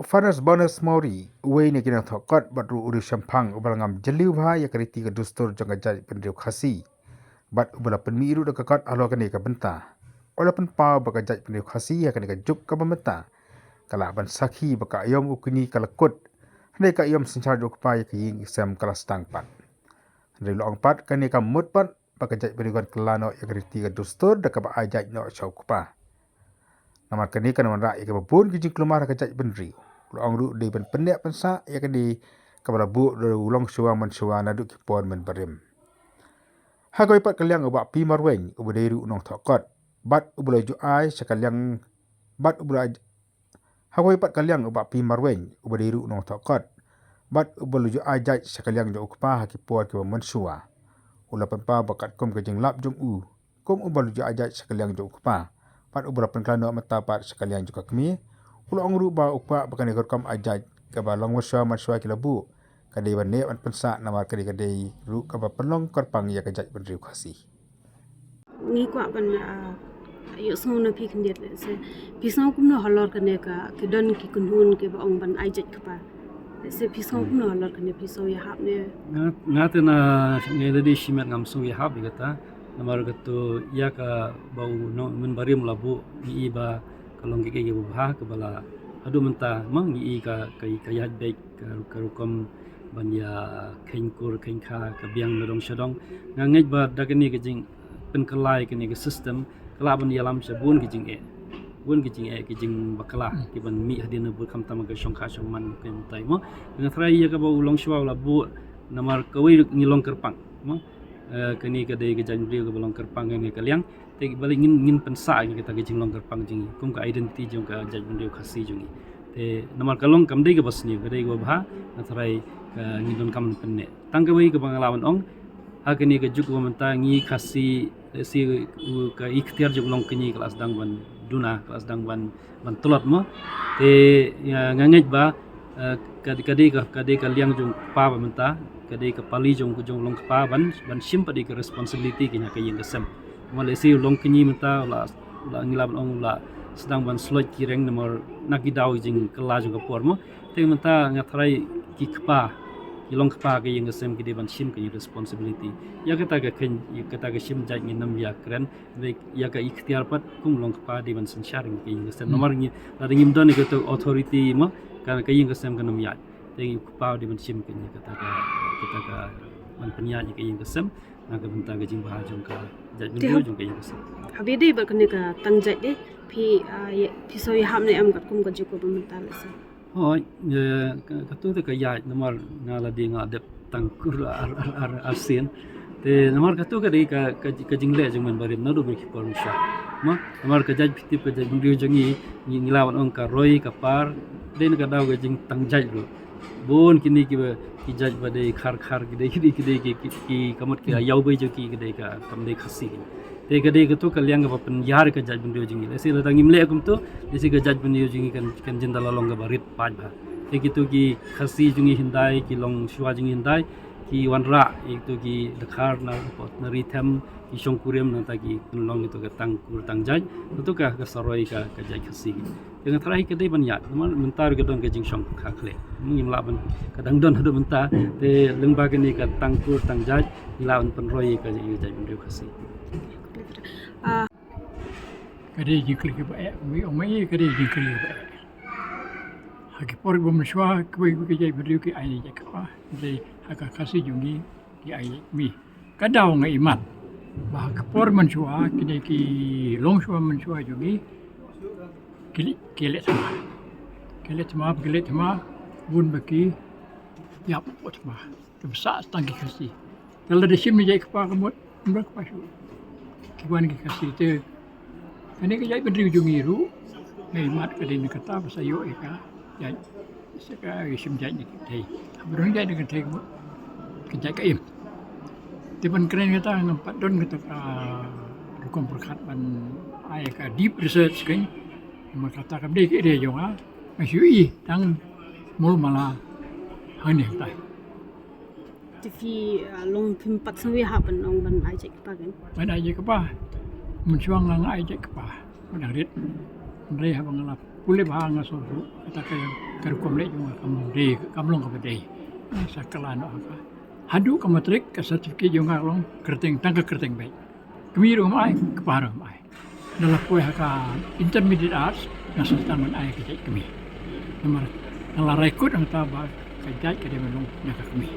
Fanas bonus Mauri, uwe ni kina thokot batru uri shampang ubalangam jeliu bha ya kariti ke dustur jangka jai pendriu khasi. Bat ubala penmiru da kakot alo kani ka benta. Ola pen pau baka jai pendriu khasi ya kani ka juk ka benta. Kala ban sakhi baka ayom ukuni kalakut. Hande ka ayom senchar juk pa ya ka ying isam kala stang pat. Hande lo ang pat kani ka mut pat baka jai pendriu kelano ya kariti ke dustur da ka ba ajai no chau kupa. Namat kani kan man rak ya ka babun kijing kelumar ka jai pendriu. Lo ang ru di ben pendek pensa ya kadi kabala bu do ulong suwa man suwa na duk kipon men barim. Hagoi pat kaliang ubak pi marweng ubadeiru nong thokot. Bat ubulai ju ai sekaliang bat ubulai hagoi pat kaliang ubak pi marweng ubadeiru nong thokot. Bat ubulai ju ai jai sekaliang jo ukpa hakipon ke man suwa. Ula pempa bakat kom ke jeng lap jong u. Kom ubulai ju ai jai sekaliang jo ukpa. Pat ubulai penklano mata pat sekaliang juga kemi. Ula ongru ba ukpa bakan ikut kom ai jai ke ba long man suwa kilabu. Kadai bane an pensa nama kadai ru ka ba penlong korpang ya kajai pendriu khasi. Ni kwa ban yo song na phik ndiet se pisau kum no halor kane ka ke don ki kunhun ke ba ong ban ai jai kpa se pisau kum no halor kane pisau ya hap ne na te na ne de shimet ngam su ya hap gata namar gato ya ka bau no men barim labu ni ba kalong ke ba ke bala adu menta mang ni ka yat baik ka rukom ban ya kengkur kengkha ka biang medong shadong ngangai ba dagani ke jing penkelai ke ni ke sistem kelaban yalam sabun ke jing ke jing bakala ke ban mi hadina bu kam tam ke shongkha shongman ke tai mo dengan trai ya ka ba ulong shwa la bu namar kawai ngilong kerpang mo ke ni ke dei ke jan brio ke balong kerpang ke kaliang te balik ngin pensa ke kita ke jing long kerpang jing kum ka identity jong ka jan brio khasi jong te namar kalong kam dei ke basni ke dei ke ba na trai ngidon kam penne tangkawai ke pangalaman ong hakini ke juk menta ngi khasi si ka ikhtiar juk long kini kelas dang ban duna kelas dang ban tulot mo te ngangej ba kadi ka liang jung pa ba menta kadi ka pali jung long pa ban sim padi ke responsibility kinya ka yeng kesem mole si long kini menta la ngilab ong la sedang ban slot kireng nomor nakidau jing kela jung ka por mo te menta ngatrai ki kpa ilong kpa ke yang sem ke ban sim ke responsibility ya kata ke sim jai ni nam ya kren ya ka ikhtiar pat kum long kpa di ban sharing ke yang sem nomor ni la ngim don ke to authority mo kan ke yang sem ke nam ya te kpa di ban sim ke kata ka ban penya ke yang sem na ke benta ke jing bah jong ka jai min jong ke yang sem habe dei ba kane ka tang jai de phi so ya ham ne am kat kum ka juk ko bamta la se oh katu te kaya nomor ngala di ngadep tangkur asin te nomor katu ka dei ka jingle jeng man barim nadu be ki por sha ma nomor ka jaj pitip ka jaj ndio jengi ngilawan ong ka roi ka par den ka daw ka jing tang jaj ro bon kini ki jaj ba dei khar ki dei ki kamot ki yau bai jo ki dei ka kam dei khasi te ka dei ka to ka liang ka pen yar ka jaj ndio jengi le se la tangim le kum to desi ka jaj ndio jengi kan jindala long ka barit paj ba te ki to ki khasi jengi hindai ki long shwa jengi hindai ki wanra itu ki dekhar na pot na rhythm ki shongkurem na ta ki long itu ka tang jaj itu ka saroi ka jaj khasi dengan terakhir ke dei ban ya mentar ke dong ke jing shong kha khle ngim la ban kadang don hadu menta te lengba ke ni ka tangkur tang jaj lawan pen roi ka jaj ndio khasi kadai jikli ke ba mi omai kadai jikli ba haki por bom shwa ke jai brio ke ai ja ka dei haka khasi jungi ki ai mi kadau ngai imat ba por man shwa kini ki long shwa man shwa jungi kelet ma bun baki yap pot ma kebsa tangki khasi kalau de sim jai ka kamut mbak pa shu ki wan ki khasi te kene ke jai bendri jungi ru ngai mat ka din kata bahasa yo ka jai seka sim jai ni dei burung jai dengan dei ke jai ka im tiban keren kata nampak don kata rukom berkat ban ai ka deep research kan makata kam dei ke dei jong masyu i tang mul mala hani tai ti fi long phim pat sang wi ha ban ong ban ai jai kpa kan ban ai jai kpa mun chuang lang ai jai kpa ban rit rei ha bang lap Pulih bahang ngasobu kata kaya karukom le yung kamlong kabade. Sa kalano aka. Hadu kamatrik ka sertifikat yung ngalong kerteng tangka kerteng baik. Kemiru mai kepara mai. Dalam kue haka intermediate arts ngasultan man ai kejai kemi. Nomor nala rekod ang taba kejai kede menung nyaka kemi.